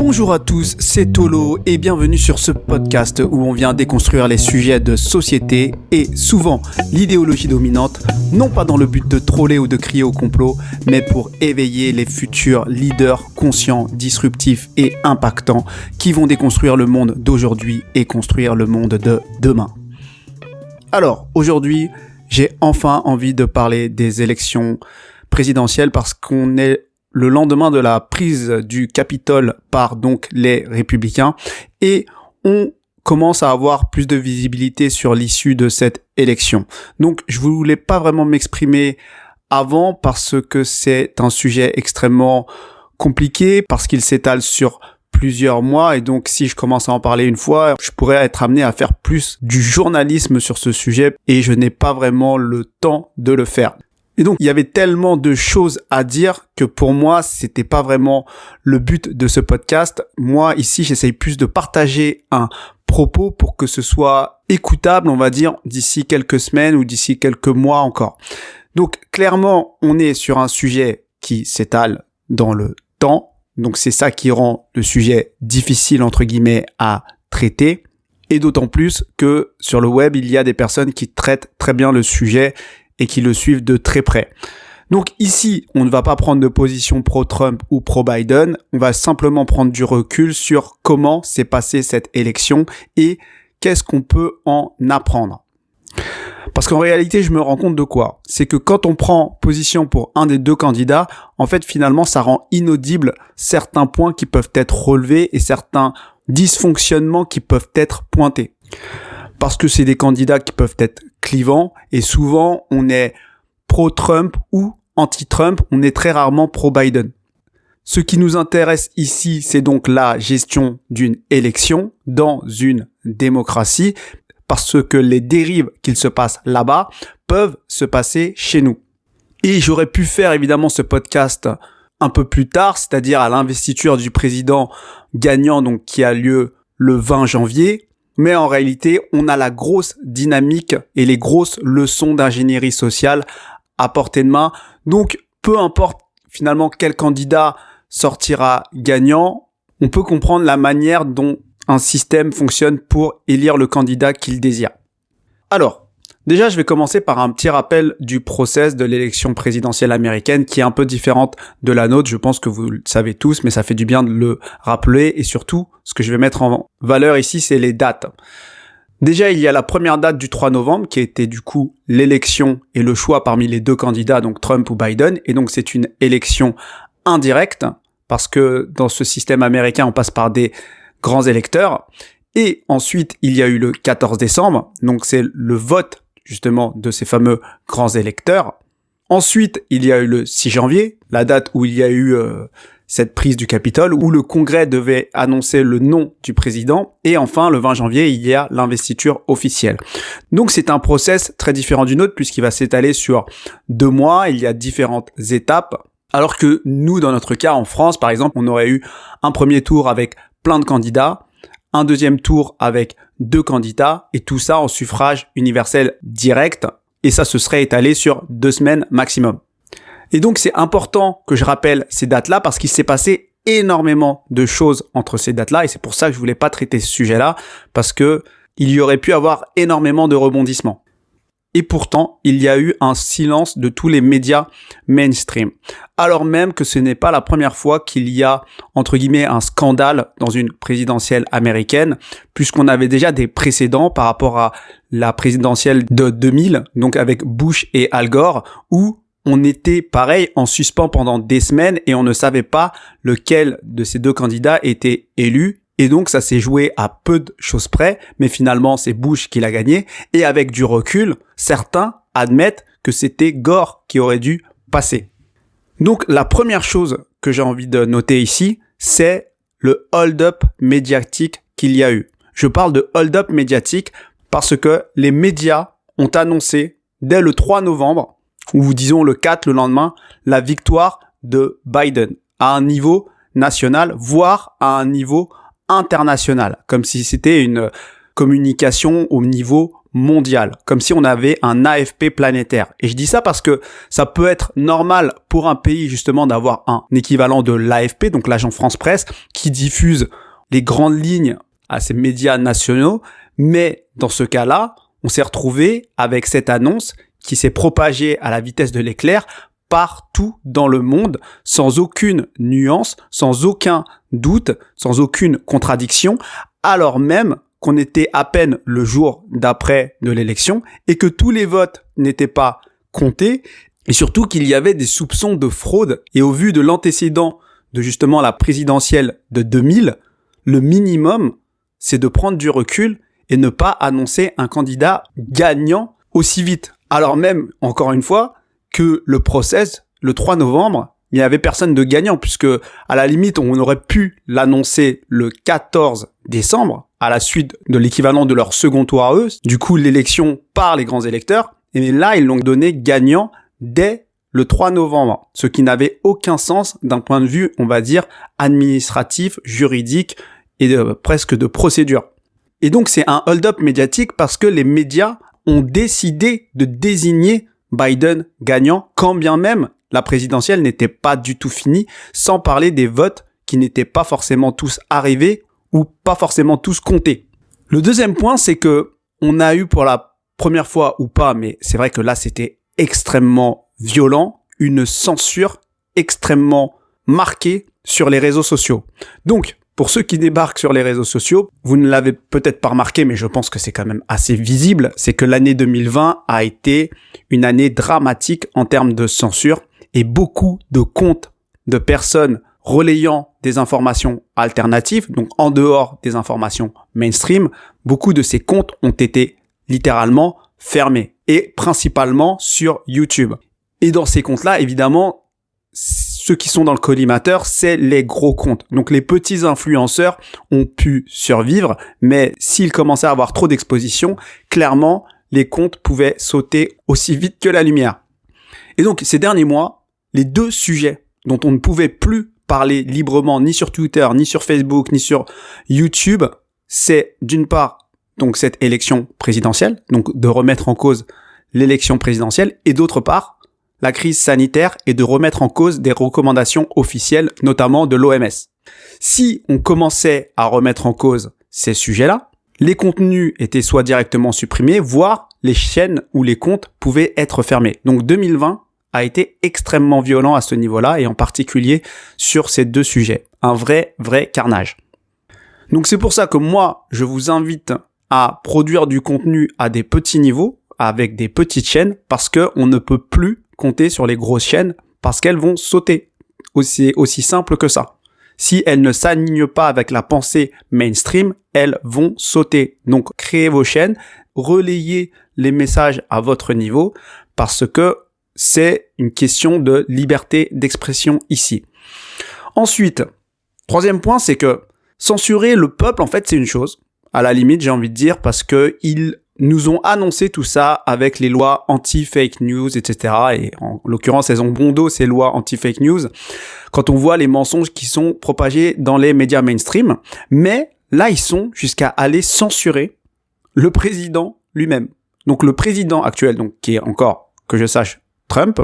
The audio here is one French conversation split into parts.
Bonjour à tous, c'est Tolo et bienvenue sur ce podcast où on vient déconstruire les sujets de société et souvent l'idéologie dominante, non pas dans le but de troller ou de crier au complot, mais pour éveiller les futurs leaders conscients, disruptifs et impactants qui vont déconstruire le monde d'aujourd'hui et construire le monde de demain. Alors, aujourd'hui, j'ai enfin envie de parler des élections présidentielles parce qu'on est le lendemain de la prise du Capitole par donc les Républicains et on commence à avoir plus de visibilité sur l'issue de cette élection. Donc je voulais pas vraiment m'exprimer avant parce que c'est un sujet extrêmement compliqué, parce qu'il s'étale sur plusieurs mois et donc si je commence à en parler une fois, je pourrais être amené à faire plus du journalisme sur ce sujet et je n'ai pas vraiment le temps de le faire. Et donc, il y avait tellement de choses à dire que pour moi, c'était pas vraiment le but de ce podcast. Moi, ici, j'essaye plus de partager un propos pour que ce soit écoutable, on va dire, d'ici quelques semaines ou d'ici quelques mois encore. Donc, clairement, on est sur un sujet qui s'étale dans le temps. Donc, c'est ça qui rend le sujet difficile, entre guillemets, à traiter. Et d'autant plus que sur le web, il y a des personnes qui traitent très bien le sujet et qui le suivent de très près. Donc ici, on ne va pas prendre de position pro-Trump ou pro-Biden, on va simplement prendre du recul sur comment s'est passée cette élection et qu'est-ce qu'on peut en apprendre. Parce qu'en réalité, je me rends compte de quoi ? C'est que quand on prend position pour un des deux candidats, en fait, finalement, ça rend inaudible certains points qui peuvent être relevés et certains dysfonctionnements qui peuvent être pointés. Parce que c'est des candidats qui peuvent être clivants et souvent on est pro-Trump ou anti-Trump, on est très rarement pro-Biden. Ce qui nous intéresse ici, c'est donc la gestion d'une élection dans une démocratie parce que les dérives qu'il se passe là-bas peuvent se passer chez nous. Et j'aurais pu faire évidemment ce podcast un peu plus tard, c'est-à-dire à l'investiture du président gagnant donc qui a lieu le 20 janvier. Mais en réalité, on a la grosse dynamique et les grosses leçons d'ingénierie sociale à portée de main. Donc, peu importe finalement quel candidat sortira gagnant, on peut comprendre la manière dont un système fonctionne pour élire le candidat qu'il désire. Alors, déjà, je vais commencer par un petit rappel du process de l'élection présidentielle américaine qui est un peu différente de la nôtre. Je pense que vous le savez tous, mais ça fait du bien de le rappeler. Et surtout, ce que je vais mettre en valeur ici, c'est les dates. Déjà, il y a la première date du 3 novembre qui était du coup l'élection et le choix parmi les deux candidats, donc Trump ou Biden. Et donc, c'est une élection indirecte parce que dans ce système américain, on passe par des grands électeurs. Et ensuite, il y a eu le 14 décembre. Donc, c'est le vote justement de ces fameux grands électeurs. Ensuite, il y a eu le 6 janvier, la date où il y a eu cette prise du Capitole, où le Congrès devait annoncer le nom du président. Et enfin, le 20 janvier, il y a l'investiture officielle. Donc c'est un process très différent du nôtre, puisqu'il va s'étaler sur 2 mois, il y a différentes étapes. Alors que nous, dans notre cas, en France, par exemple, on aurait eu un premier tour avec plein de candidats, un deuxième tour avec 2 candidats, et tout ça en suffrage universel direct, et ça se serait étalé sur 2 semaines maximum. Et donc c'est important que je rappelle ces dates-là, parce qu'il s'est passé énormément de choses entre ces dates-là, et c'est pour ça que je voulais pas traiter ce sujet-là, parce que il y aurait pu avoir énormément de rebondissements. Et pourtant, il y a eu un silence de tous les médias mainstream. Alors même que ce n'est pas la première fois qu'il y a, entre guillemets, un scandale dans une présidentielle américaine, puisqu'on avait déjà des précédents par rapport à la présidentielle de 2000, donc avec Bush et Al Gore, où on était, pareil, en suspens pendant des semaines et on ne savait pas lequel de ces deux candidats était élu. Et donc, ça s'est joué à peu de choses près, mais finalement, c'est Bush qui l'a gagné. Et avec du recul, certains admettent que c'était Gore qui aurait dû passer. Donc, la première chose que j'ai envie de noter ici, c'est le hold-up médiatique qu'il y a eu. Je parle de hold-up médiatique parce que les médias ont annoncé dès le 3 novembre, ou disons le 4, le lendemain, la victoire de Biden à un niveau national, voire à un niveau international, comme si c'était une communication au niveau mondial, comme si on avait un AFP planétaire. Et je dis ça parce que ça peut être normal pour un pays justement d'avoir un équivalent de l'AFP, donc l'Agence France Presse, qui diffuse les grandes lignes à ces médias nationaux, mais dans ce cas-là, on s'est retrouvé avec cette annonce qui s'est propagée à la vitesse de l'éclair partout dans le monde, sans aucune nuance, sans aucun doute, sans aucune contradiction, alors même qu'on était à peine le jour d'après de l'élection et que tous les votes n'étaient pas comptés et surtout qu'il y avait des soupçons de fraude. Et au vu de l'antécédent de justement la présidentielle de 2000, le minimum, c'est de prendre du recul et ne pas annoncer un candidat gagnant aussi vite. Alors même, encore une fois, que le process, le 3 novembre, il n'y avait personne de gagnant puisque à la limite, on aurait pu l'annoncer le 14 décembre à la suite de l'équivalent de leur second tour à eux. Du coup, l'élection par les grands électeurs. Et là, ils l'ont donné gagnant dès le 3 novembre, ce qui n'avait aucun sens d'un point de vue, on va dire, administratif, juridique et presque de procédure. Et donc, c'est un hold-up médiatique parce que les médias ont décidé de désigner Biden gagnant, quand bien même la présidentielle n'était pas du tout finie, sans parler des votes qui n'étaient pas forcément tous arrivés ou pas forcément tous comptés. Le deuxième point, c'est que on a eu pour la première fois ou pas, mais c'est vrai que là c'était extrêmement violent, une censure extrêmement marquée sur les réseaux sociaux. Donc, pour ceux qui débarquent sur les réseaux sociaux, vous ne l'avez peut-être pas remarqué, mais je pense que c'est quand même assez visible, c'est que l'année 2020 a été une année dramatique en termes de censure et beaucoup de comptes de personnes relayant des informations alternatives, donc en dehors des informations mainstream, beaucoup de ces comptes ont été littéralement fermés et principalement sur YouTube. Et dans ces comptes-là, évidemment, ceux qui sont dans le collimateur, c'est les gros comptes. Donc les petits influenceurs ont pu survivre, mais s'ils commençaient à avoir trop d'exposition, clairement, les comptes pouvaient sauter aussi vite que la lumière. Et donc ces derniers mois, les deux sujets dont on ne pouvait plus parler librement ni sur Twitter, ni sur Facebook, ni sur YouTube, c'est d'une part donc cette élection présidentielle, donc de remettre en cause l'élection présidentielle, et d'autre part la crise sanitaire et de remettre en cause des recommandations officielles, notamment de l'OMS. Si on commençait à remettre en cause ces sujets-là, les contenus étaient soit directement supprimés, voire les chaînes ou les comptes pouvaient être fermés. Donc 2020 a été extrêmement violent à ce niveau-là et en particulier sur ces deux sujets. Un vrai carnage. Donc c'est pour ça que moi, je vous invite à produire du contenu à des petits niveaux, avec des petites chaînes, parce que on ne peut plus compter sur les grosses chaînes parce qu'elles vont sauter. Aussi simple que ça. Si elles ne s'alignent pas avec la pensée mainstream, elles vont sauter. Donc créez vos chaînes, relayez les messages à votre niveau parce que c'est une question de liberté d'expression ici. Ensuite, troisième point, c'est que censurer le peuple, en fait, c'est une chose. À la limite, j'ai envie de dire, parce que ils nous ont annoncé tout ça avec les lois anti-fake news, etc. Et en l'occurrence, elles ont bon dos, ces lois anti-fake news, quand on voit les mensonges qui sont propagés dans les médias mainstream. Mais là, ils sont jusqu'à aller censurer le président lui-même. Donc le président actuel, donc qui est encore, que je sache, Trump,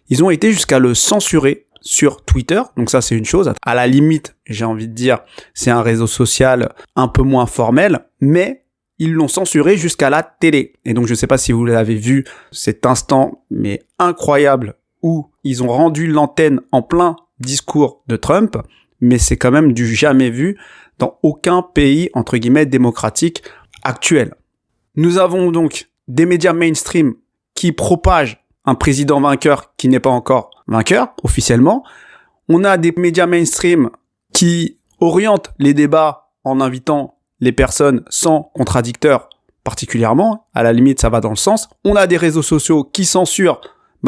ils ont été jusqu'à le censurer sur Twitter. Donc ça, c'est une chose. À la limite, j'ai envie de dire, c'est un réseau social un peu moins formel, mais ils l'ont censuré jusqu'à la télé. Et donc, je ne sais pas si vous l'avez vu, cet instant, mais incroyable, où ils ont rendu l'antenne en plein discours de Trump, mais c'est quand même du jamais vu dans aucun pays, entre guillemets, démocratique actuel. Nous avons donc des médias mainstream qui propagent un président vainqueur qui n'est pas encore vainqueur, officiellement. On a des médias mainstream qui orientent les débats en invitant les personnes sans contradicteurs particulièrement. À la limite, ça va dans le sens. On a des réseaux sociaux qui censurent,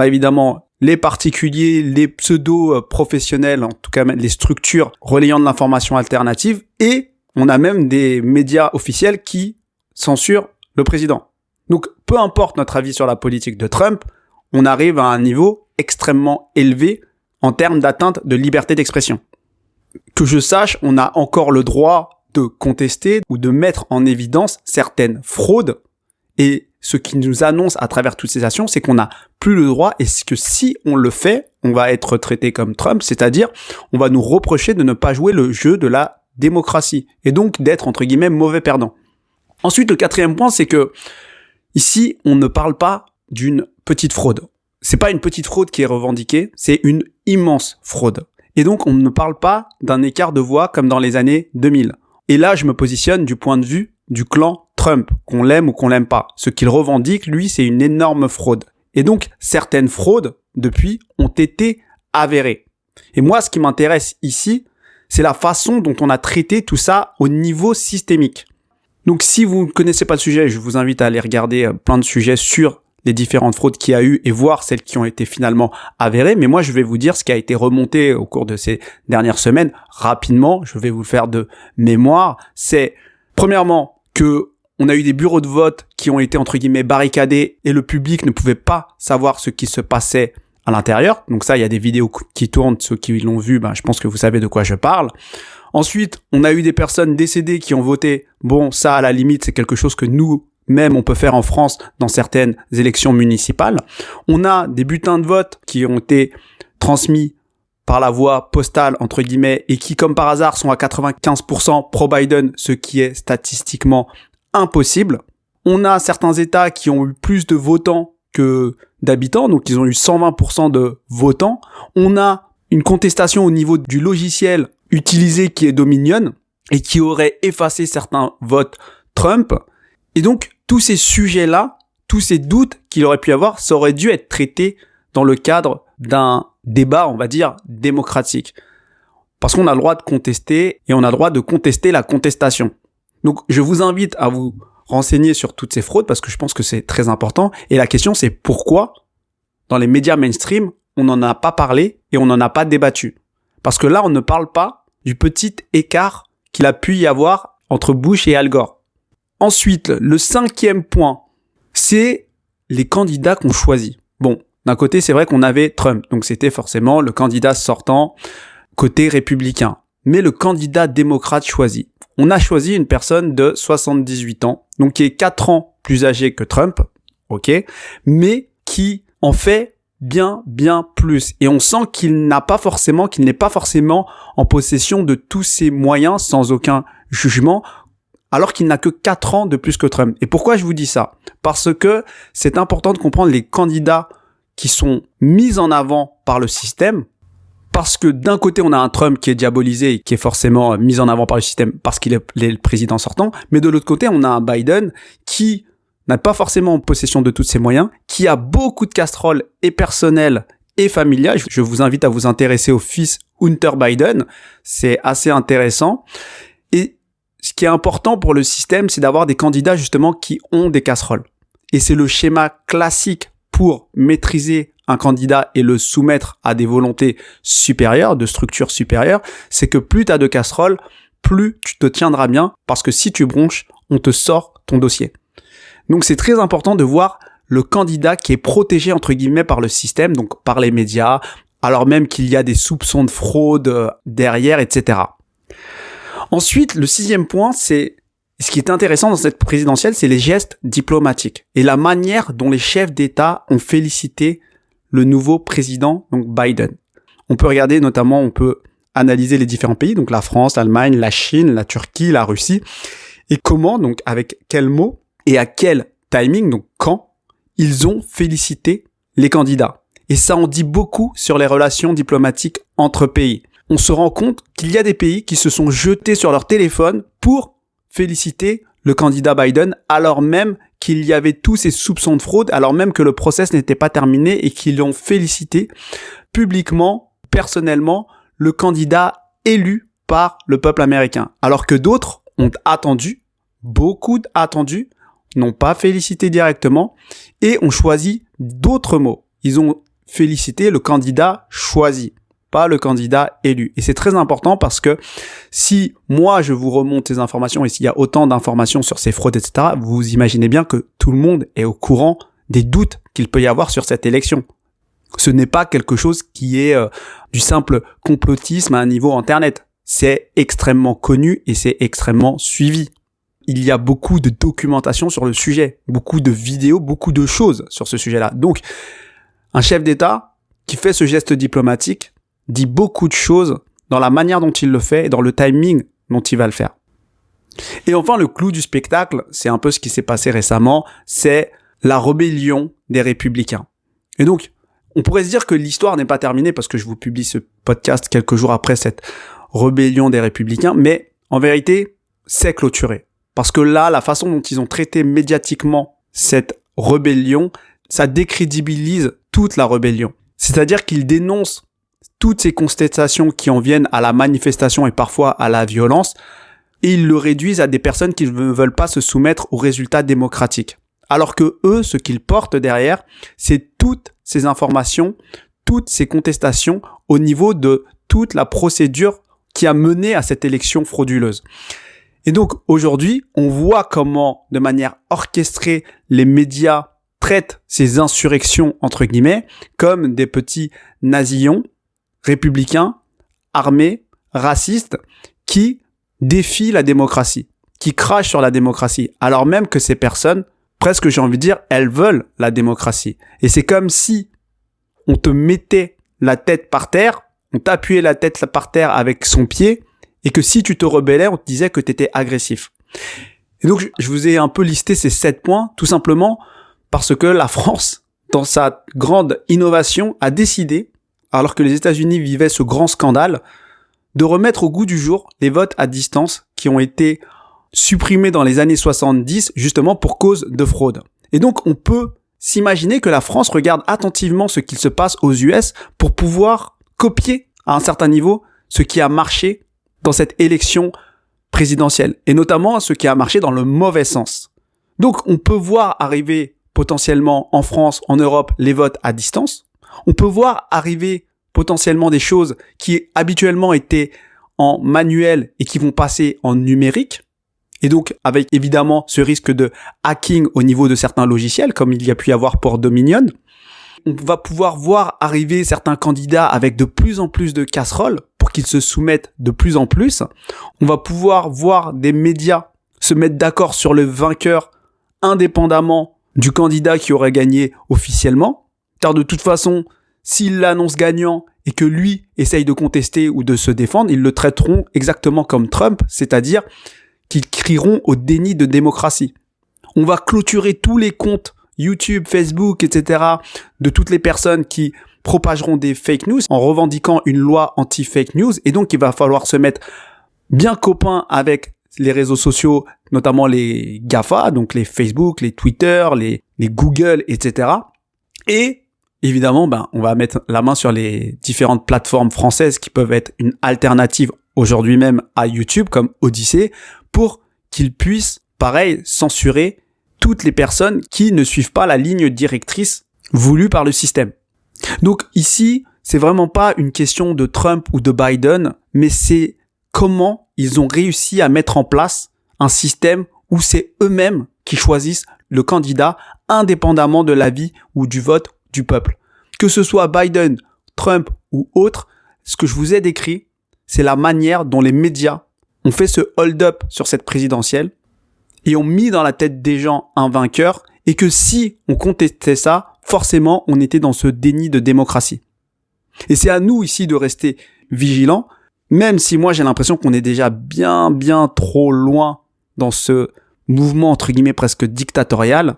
évidemment, les particuliers, les pseudo-professionnels, en tout cas les structures relayant de l'information alternative. Et on a même des médias officiels qui censurent le président. Donc, peu importe notre avis sur la politique de Trump, on arrive à un niveau extrêmement élevé en termes d'atteinte de liberté d'expression. Que je sache, on a encore le droit de contester ou de mettre en évidence certaines fraudes Et ce qui nous annonce à travers toutes ces actions, c'est qu'on n'a plus le droit et que si on le fait, on va être traité comme Trump, c'est-à-dire on va nous reprocher de ne pas jouer le jeu de la démocratie et donc d'être entre guillemets mauvais perdant. Ensuite, le quatrième point, c'est que ici, on ne parle pas d'une petite fraude. C'est pas une petite fraude qui est revendiquée, c'est une immense fraude. Et donc, on ne parle pas d'un écart de voix comme dans les années 2000. Et là, je me positionne du point de vue du clan Trump, qu'on l'aime ou qu'on l'aime pas. Ce qu'il revendique, lui, c'est une énorme fraude. Et donc, certaines fraudes, depuis, ont été avérées. Et moi, ce qui m'intéresse ici, c'est la façon dont on a traité tout ça au niveau systémique. Donc, si vous ne connaissez pas le sujet, je vous invite à aller regarder plein de sujets sur les différentes fraudes qu'il y a eu et voir celles qui ont été finalement avérées. Mais moi, je vais vous dire ce qui a été remonté au cours de ces dernières semaines. Rapidement, je vais vous le faire de mémoire. C'est, premièrement, que on a eu des bureaux de vote qui ont été, entre guillemets, barricadés et le public ne pouvait pas savoir ce qui se passait à l'intérieur. Donc ça, il y a des vidéos qui tournent. Ceux qui l'ont vu, je pense que vous savez de quoi je parle. Ensuite, on a eu des personnes décédées qui ont voté. Bon, ça, à la limite, c'est quelque chose que nous-mêmes, on peut faire en France dans certaines élections municipales. On a des bulletins de vote qui ont été transmis par la voie postale, entre guillemets, et qui, comme par hasard, sont à 95% pro-Biden, ce qui est statistiquement impossible. On a certains États qui ont eu plus de votants que d'habitants, donc ils ont eu 120% de votants. On a une contestation au niveau du logiciel utilisé qui est Dominion et qui aurait effacé certains votes Trump. Et donc, tous ces sujets-là, tous ces doutes qu'il aurait pu y avoir, ça aurait dû être traité dans le cadre d'un débat, on va dire, démocratique. Parce qu'on a le droit de contester et on a le droit de contester la contestation. Donc, je vous invite à vous renseigner sur toutes ces fraudes parce que je pense que c'est très important. Et la question, c'est pourquoi, dans les médias mainstream, on n'en a pas parlé et on n'en a pas débattu. Parce que là, on ne parle pas du petit écart qu'il a pu y avoir entre Bush et Al Gore. Ensuite, le cinquième point, c'est les candidats qu'on choisit. Bon, d'un côté, c'est vrai qu'on avait Trump, donc c'était forcément le candidat sortant côté républicain. Mais le candidat démocrate choisi. On a choisi une personne de 78 ans, donc qui est 4 ans plus âgé que Trump, ok, mais qui en fait bien plus. Et on sent qu'il n'est pas forcément en possession de tous ses moyens sans aucun jugement, alors qu'il n'a que 4 ans de plus que Trump. Et pourquoi je vous dis ça? Parce que c'est important de comprendre les candidats qui sont mis en avant par le système, parce que d'un côté, on a un Trump qui est diabolisé et qui est forcément mis en avant par le système parce qu'il est le président sortant, mais de l'autre côté, on a un Biden qui n'a pas forcément en possession de tous ses moyens, qui a beaucoup de casseroles et personnelles et familiales. Je vous invite à vous intéresser au fils Hunter Biden, c'est assez intéressant. Et ce qui est important pour le système, c'est d'avoir des candidats justement qui ont des casseroles. Et c'est le schéma classique pour maîtriser un candidat et le soumettre à des volontés supérieures, de structures supérieures, c'est que plus tu as de casseroles, plus tu te tiendras bien, parce que si tu bronches, on te sort ton dossier. Donc c'est très important de voir le candidat qui est protégé entre guillemets par le système, donc par les médias, alors même qu'il y a des soupçons de fraude derrière, etc. Ensuite, le sixième point, c'est ce qui est intéressant dans cette présidentielle, c'est les gestes diplomatiques et la manière dont les chefs d'État ont félicité le nouveau président, donc Biden. On peut regarder notamment, on peut analyser les différents pays, donc la France, l'Allemagne, la Chine, la Turquie, la Russie, et comment, donc avec quels mots et à quel timing, donc quand, ils ont félicité les candidats. Et ça en dit beaucoup sur les relations diplomatiques entre pays. On se rend compte qu'il y a des pays qui se sont jetés sur leur téléphone pour féliciter le candidat Biden, alors même qu'il y avait tous ces soupçons de fraude, alors même que le process n'était pas terminé et qu'ils ont félicité publiquement, personnellement, le candidat élu par le peuple américain. Alors que d'autres ont attendu, beaucoup attendu, n'ont pas félicité directement et ont choisi d'autres mots. Ils ont félicité le candidat choisi, pas le candidat élu. Et c'est très important parce que si moi je vous remonte ces informations et s'il y a autant d'informations sur ces fraudes, etc., vous imaginez bien que tout le monde est au courant des doutes qu'il peut y avoir sur cette élection. Ce n'est pas quelque chose qui est du simple complotisme à un niveau internet. C'est extrêmement connu et c'est extrêmement suivi. il y a beaucoup de documentation sur le sujet, beaucoup de vidéos, beaucoup de choses sur ce sujet-là. Donc, un chef d'État qui fait ce geste diplomatique dit beaucoup de choses dans la manière dont il le fait et dans le timing dont il va le faire. Et enfin, le clou du spectacle, c'est un peu ce qui s'est passé récemment, c'est la rébellion des Républicains. Et donc, on pourrait se dire que l'histoire n'est pas terminée parce que je vous publie ce podcast quelques jours après cette rébellion des Républicains, mais en vérité, c'est clôturé. Parce que là, la façon dont ils ont traité médiatiquement cette rébellion, ça décrédibilise toute la rébellion. C'est-à-dire qu'ils dénoncent toutes ces contestations qui en viennent à la manifestation et parfois à la violence, et ils le réduisent à des personnes qui ne veulent pas se soumettre aux résultats démocratiques. Alors que eux, ce qu'ils portent derrière, c'est toutes ces informations, toutes ces contestations au niveau de toute la procédure qui a mené à cette élection frauduleuse. Et donc aujourd'hui, on voit comment, de manière orchestrée, les médias traitent ces insurrections, entre guillemets, comme des petits nazillons, républicains, armés, racistes, qui défient la démocratie, qui crachent sur la démocratie, alors même que ces personnes, presque j'ai envie de dire, elles veulent la démocratie. Et c'est comme si on te mettait la tête par terre, on t'appuyait la tête par terre avec son pied, et que si tu te rebellais, on te disait que tu étais agressif. Et donc, je vous ai un peu listé ces 7 points, tout simplement parce que la France, dans sa grande innovation, a décidé, alors que les États-Unis vivaient ce grand scandale, de remettre au goût du jour les votes à distance qui ont été supprimés dans les années 70, justement pour cause de fraude. Et donc, on peut s'imaginer que la France regarde attentivement ce qu'il se passe aux US pour pouvoir copier à un certain niveau ce qui a marché dans cette élection présidentielle, et notamment ce qui a marché dans le mauvais sens. Donc, on peut voir arriver potentiellement en France, en Europe, les votes à distance. On peut voir arriver potentiellement des choses qui habituellement étaient en manuel et qui vont passer en numérique. Et donc, avec évidemment ce risque de hacking au niveau de certains logiciels, comme il y a pu y avoir pour Dominion. On va pouvoir voir arriver certains candidats avec de plus en plus de casseroles pour qu'ils se soumettent de plus en plus. On va pouvoir voir des médias se mettre d'accord sur le vainqueur indépendamment du candidat qui aurait gagné officiellement. Car de toute façon, s'il l'annonce gagnant et que lui essaye de contester ou de se défendre, ils le traiteront exactement comme Trump, c'est-à-dire qu'ils crieront au déni de démocratie. On va clôturer tous les comptes YouTube, Facebook, etc. de toutes les personnes qui propageront des fake news en revendiquant une loi anti-fake news. Et donc, il va falloir se mettre bien copain avec les réseaux sociaux, notamment les GAFA, donc les Facebook, les Twitter, les Google, etc. Et évidemment, on va mettre la main sur les différentes plateformes françaises qui peuvent être une alternative aujourd'hui même à YouTube, comme Odyssée, pour qu'ils puissent, pareil, censurer toutes les personnes qui ne suivent pas la ligne directrice voulue par le système. Donc ici, c'est vraiment pas une question de Trump ou de Biden, mais c'est comment ils ont réussi à mettre en place un système où c'est eux-mêmes qui choisissent le candidat indépendamment de l'avis ou du vote du peuple. Que ce soit Biden, Trump ou autre, ce que je vous ai décrit, c'est la manière dont les médias ont fait ce hold-up sur cette présidentielle et ont mis dans la tête des gens un vainqueur, et que si on contestait ça, forcément on était dans ce déni de démocratie. Et c'est à nous ici de rester vigilants, même si moi j'ai l'impression qu'on est déjà bien trop loin dans ce mouvement entre guillemets presque dictatorial,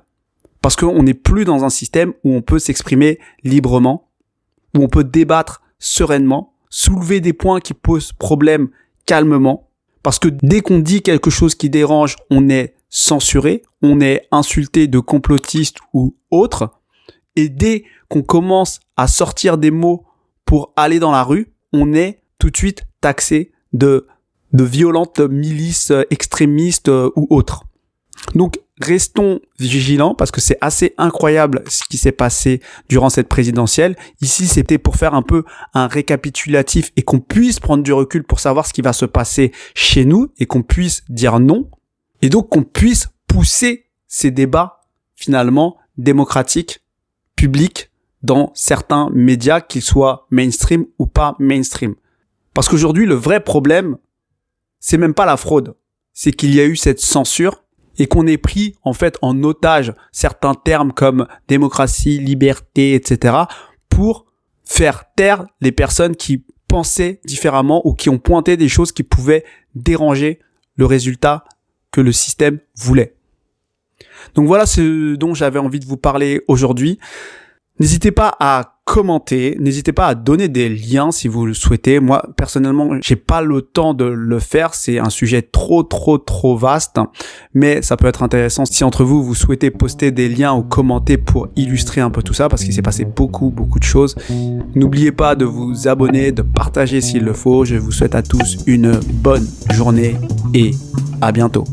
parce qu'on n'est plus dans un système où on peut s'exprimer librement, où on peut débattre sereinement, soulever des points qui posent problème calmement, parce que dès qu'on dit quelque chose qui dérange, on est censuré, on est insulté de complotiste ou autre, et dès qu'on commence à sortir des mots pour aller dans la rue, on est tout de suite taxé de violentes milices extrémistes ou autres. Donc, restons vigilants parce que c'est assez incroyable ce qui s'est passé durant cette présidentielle. Ici, c'était pour faire un peu un récapitulatif et qu'on puisse prendre du recul pour savoir ce qui va se passer chez nous et qu'on puisse dire non. Et donc, qu'on puisse pousser ces débats, finalement, démocratiques, publics, dans certains médias, qu'ils soient mainstream ou pas mainstream. Parce qu'aujourd'hui, le vrai problème, c'est même pas la fraude. c'est qu'il y a eu cette censure et qu'on ait pris en fait en otage certains termes comme démocratie, liberté, etc. pour faire taire les personnes qui pensaient différemment ou qui ont pointé des choses qui pouvaient déranger le résultat que le système voulait. Donc voilà ce dont j'avais envie de vous parler aujourd'hui. N'hésitez pas à commenter, n'hésitez pas à donner des liens si vous le souhaitez. Moi, personnellement, j'ai pas le temps de le faire. C'est un sujet trop vaste, mais ça peut être intéressant si entre vous, vous souhaitez poster des liens ou commenter pour illustrer un peu tout ça parce qu'il s'est passé beaucoup de choses. N'oubliez pas de vous abonner, de partager s'il le faut. Je vous souhaite à tous une bonne journée et à bientôt.